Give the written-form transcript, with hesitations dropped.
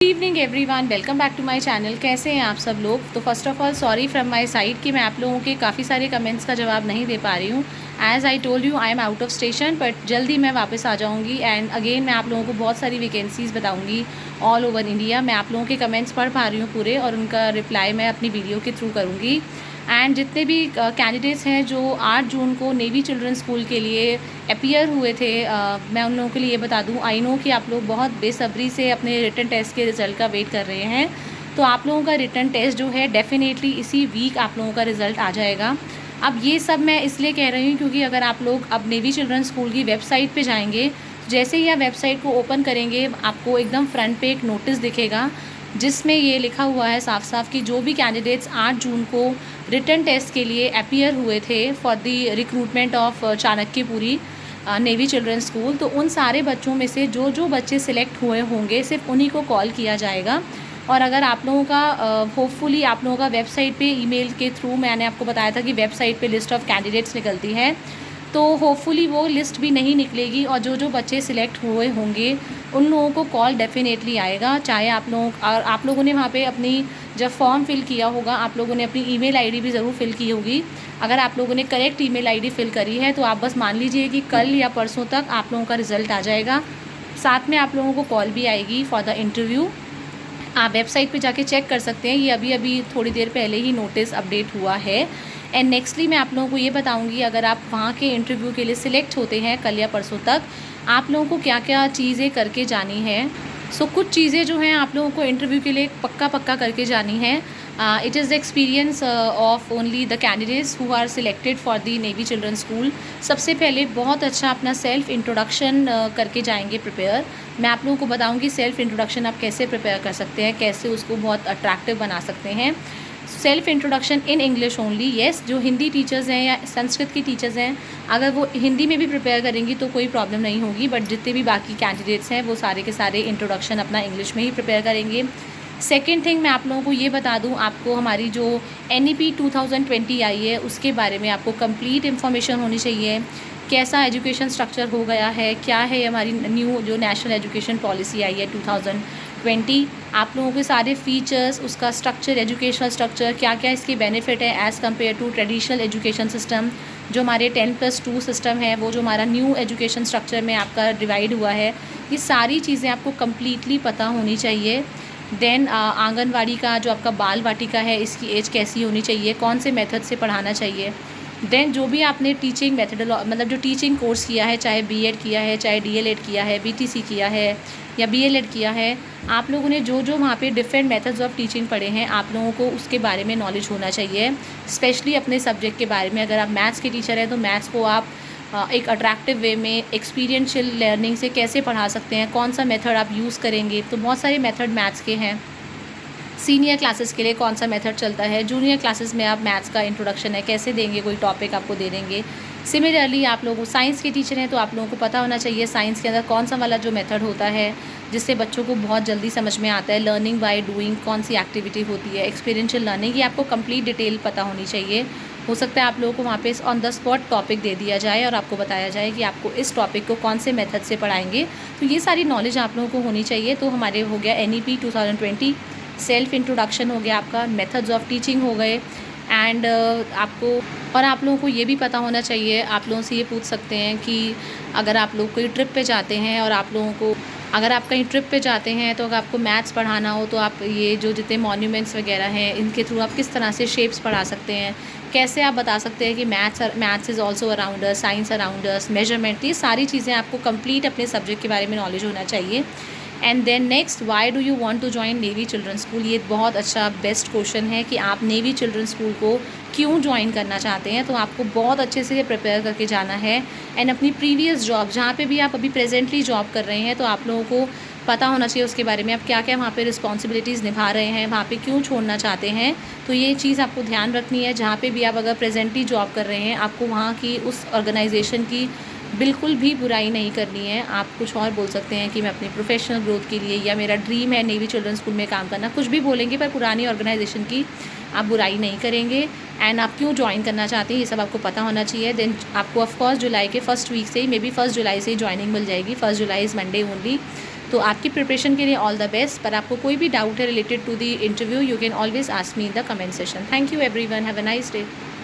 Good evening everyone, welcome back to my channel. कैसे हैं आप सब लोग। तो first of all sorry from my side कि मैं आप लोगों के काफ़ी सारे कमेंट्स का जवाब नहीं दे पा रही हूँ। As I told you I am out of station, but जल्दी मैं वापस आ जाऊँगी एंड अगेन मैं आप लोगों को बहुत सारी वैकेंसीज़ बताऊँगी ऑल ओवर इंडिया। मैं आप लोगों के कमेंट्स पढ़ पा रही हूँ पूरे, और उनका रिप्लाई मैं अपनी वीडियो के थ्रू करूँगी। एंड जितने भी कैंडिडेट्स हैं जो 8 जून को नेवी चिल्ड्रन स्कूल के लिए अपीयर हुए थे, मैं उन लोगों के लिए ये बता दूं, आई नो कि आप लोग बहुत बेसब्री से अपने रिटन टेस्ट के रिज़ल्ट का वेट कर रहे हैं। तो आप लोगों का रिटन टेस्ट जो है डेफ़िनेटली इसी वीक आप लोगों का रिज़ल्ट आ जाएगा। अब ये सब मैं इसलिए कह रही हूँ क्योंकि अगर आप लोग अब नेवी चिल्ड्रन स्कूल की वेबसाइट पे जाएंगे, जैसे ही आप वेबसाइट को ओपन करेंगे आपको एकदम फ्रंट पे एक नोटिस दिखेगा जिसमें ये लिखा हुआ है साफ साफ कि जो भी कैंडिडेट्स 8 जून को रिटन टेस्ट के लिए अपीयर हुए थे for the recruitment of Chanakyapuri navy children school, तो उन सारे बच्चों में से जो जो बच्चे सिलेक्ट हुए होंगे सिर्फ उन्हीं को कॉल किया जाएगा। और अगर आप लोगों का होपफुली आप लोगों का वेबसाइट पे ईमेल के थ्रू, मैंने आपको बताया था कि वेबसाइट पे लिस्ट ऑफ कैंडिडेट्स निकलती है, तो होपफुली वो लिस्ट भी नहीं निकलेगी और जो जो बच्चे सिलेक्ट हुए होंगे उन लोगों को कॉल डेफिनेटली आएगा। चाहे आप लोगों ने वहाँ पे अपनी जब फॉर्म फिल किया होगा आप लोगों ने अपनी ईमेल आईडी भी ज़रूर फिल की होगी। अगर आप लोगों ने करेक्ट ईमेल आईडी फिल करी है तो आप बस मान लीजिए कि कल या परसों तक आप लोगों का रिज़ल्ट आ जाएगा। साथ में आप लोगों को कॉल भी आएगी फॉर द इंटरव्यू। आप वेबसाइट पे जाके चेक कर सकते हैं, ये अभी अभी थोड़ी देर पहले ही नोटिस अपडेट हुआ है। एंड नेक्स्टली मैं आप लोगों को ये बताऊंगी अगर आप वहाँ के इंटरव्यू के लिए सिलेक्ट होते हैं कल या परसों तक, आप लोगों को क्या क्या चीज़ें करके जानी है। सो कुछ चीज़ें जो हैं आप लोगों को इंटरव्यू के लिए पक्का करके जानी है। It is the experience of only the candidates who are selected for the navy children school. सबसे पहले बहुत अच्छा अपना सेल्फ़ इंट्रोडक्शन करके जाएंगे प्रिपेयर। मैं आप लोगों को बताऊंगी सेल्फ़ इंट्रोडक्शन आप कैसे प्रिपेयर कर सकते हैं, कैसे उसको बहुत अट्रैक्टिव बना सकते हैं। Self introduction in English only. Yes, जो हिंदी टीचर्स हैं या संस्कृत की टीचर्स हैं अगर वो हिंदी में भी प्रिपेयर करेंगी तो कोई प्रॉब्लम नहीं होगी, बट जितने भी बाकी कैंडिडेट्स हैं वो सारे के सारे इंट्रोडक्शन अपना इंग्लिश में ही प्रिपेयर करेंगे। सेकेंड थिंग मैं आप लोगों को ये बता दूं, आपको हमारी जो NEP 2020 आई है उसके बारे में आपको कंप्लीट इन्फॉर्मेशन होनी चाहिए। कैसा एजुकेशन स्ट्रक्चर हो गया है, क्या है हमारी न्यू जो नेशनल एजुकेशन पॉलिसी आई है 2020, आप लोगों के सारे फीचर्स, उसका स्ट्रक्चर, एजुकेशनल स्ट्रक्चर, क्या क्या इसके बेनिफिट है as compare to traditional education system. जो हमारे 10+2 सिस्टम है, वो जो हमारा न्यू एजुकेशन स्ट्रक्चर में आपका डिवाइड हुआ है, ये सारी चीज़ें आपको कम्प्लीटली पता होनी चाहिए। देन आंगनवाड़ी का जो आपका बाल वाटिका है इसकी एज कैसी होनी चाहिए, कौन से मेथड से पढ़ाना चाहिए। देन जो भी आपने टीचिंग मेथड मतलब जो टीचिंग कोर्स किया है, चाहे BEd किया है, चाहे DLEd किया है, BTC किया है या BLEd किया है, आप लोगों ने जो जो वहाँ पे डिफरेंट मेथड्स ऑफ टीचिंग पढ़े हैं आप लोगों को उसके बारे में नॉलेज होना चाहिए। स्पेशली अपने सब्जेक्ट के बारे में, अगर आप मैथ्स के टीचर हैं तो मैथ्स को आप एक अट्रैक्टिव वे में एक्सपीरियंशियल लर्निंग से कैसे पढ़ा सकते हैं, कौन सा मेथड आप यूज़ करेंगे। तो बहुत सारे मेथड मैथ्स के हैं। सीनियर क्लासेस के लिए कौन सा मेथड चलता है, जूनियर क्लासेस में आप मैथ्स का इंट्रोडक्शन है कैसे देंगे, कोई टॉपिक आपको दे देंगे। सिमिलरली आप लोगों साइंस के टीचर हैं तो आप लोगों को पता होना चाहिए साइंस के अंदर कौन सा वाला जो मेथड होता है जिससे बच्चों को बहुत जल्दी समझ में आता है। लर्निंग बाय डूइंग कौन सी एक्टिविटी होती है, एक्सपीरियंशियल लर्निंग, ये आपको कंप्लीट डिटेल पता होनी चाहिए। हो सकता है आप लोगों को वहाँ पे ऑन द स्पॉट टॉपिक दे दिया जाए और आपको बताया जाए कि आपको इस टॉपिक को कौन से मेथड से पढ़ाएंगे। तो ये सारी नॉलेज आप लोगों को होनी चाहिए। तो हमारे हो गया NEP 2020, सेल्फ़ इंट्रोडक्शन हो गया आपका, मेथड्स ऑफ टीचिंग हो गए, एंड आपको और आप लोगों को ये भी पता होना चाहिए। आप लोगों से ये पूछ सकते हैं कि अगर आप लोग कोई ट्रिप पे जाते हैं और आप लोगों को अगर आप कहीं ट्रिप पे जाते हैं तो अगर आपको मैथ्स पढ़ाना हो तो आप ये जो जितने मॉन्यूमेंट्स वगैरह हैं इनके थ्रू आप किस तरह से शेप्स पढ़ा सकते हैं, कैसे आप बता सकते हैं कि maths is also around us, science around us, measurement, ये सारी चीज़ें आपको कंप्लीट अपने सब्जेक्ट के बारे में नॉलेज होना चाहिए। And then next, why do you want to join navy children school. ये बहुत अच्छा बेस्ट क्वेश्चन है कि आप नेवी चिल्ड्रन स्कूल को क्यों ज्वाइन करना चाहते हैं। तो आपको बहुत अच्छे से प्रिपेयर करके जाना है एंड अपनी प्रीवियस जॉब जहाँ पे भी आप अभी प्रेजेंटली जॉब कर रहे हैं तो आप लोगों को पता होना चाहिए उसके बारे में, आप क्या क्या वहाँ पे रिस्पॉन्सिबिलिटीज़ निभा रहे हैं, वहाँ पे क्यों छोड़ना चाहते हैं। तो ये चीज़ आपको ध्यान रखनी है। जहाँ पे भी आप अगर प्रेजेंटली जॉब कर रहे हैं आपको वहाँ की उस ऑर्गेनाइजेशन की बिल्कुल भी बुराई नहीं करनी है। आप कुछ और बोल सकते हैं कि मैं अपनी प्रोफेशनल ग्रोथ के लिए या मेरा ड्रीम है नेवी चिल्ड्रन स्कूल में काम करना, कुछ भी बोलेंगे, पर पुरानी ऑर्गेनाइजेशन की आप बुराई नहीं करेंगे। एंड आप क्यों ज्वाइन करना चाहते हैं ये सब आपको पता होना चाहिए। देन आपको ऑफकोर्स जुलाई के फर्स्ट वीक से ही, मे बी 1 जुलाई से ही ज्वाइनिंग मिल जाएगी। 1 जुलाई इज़ मंडे ओनली। तो आपकी प्रिपरेशन के लिए ऑल द बेस्ट। पर आपको कोई भी डाउट है related to the interview, you can always ask me in the comment session. Thank you everyone, have a nice day.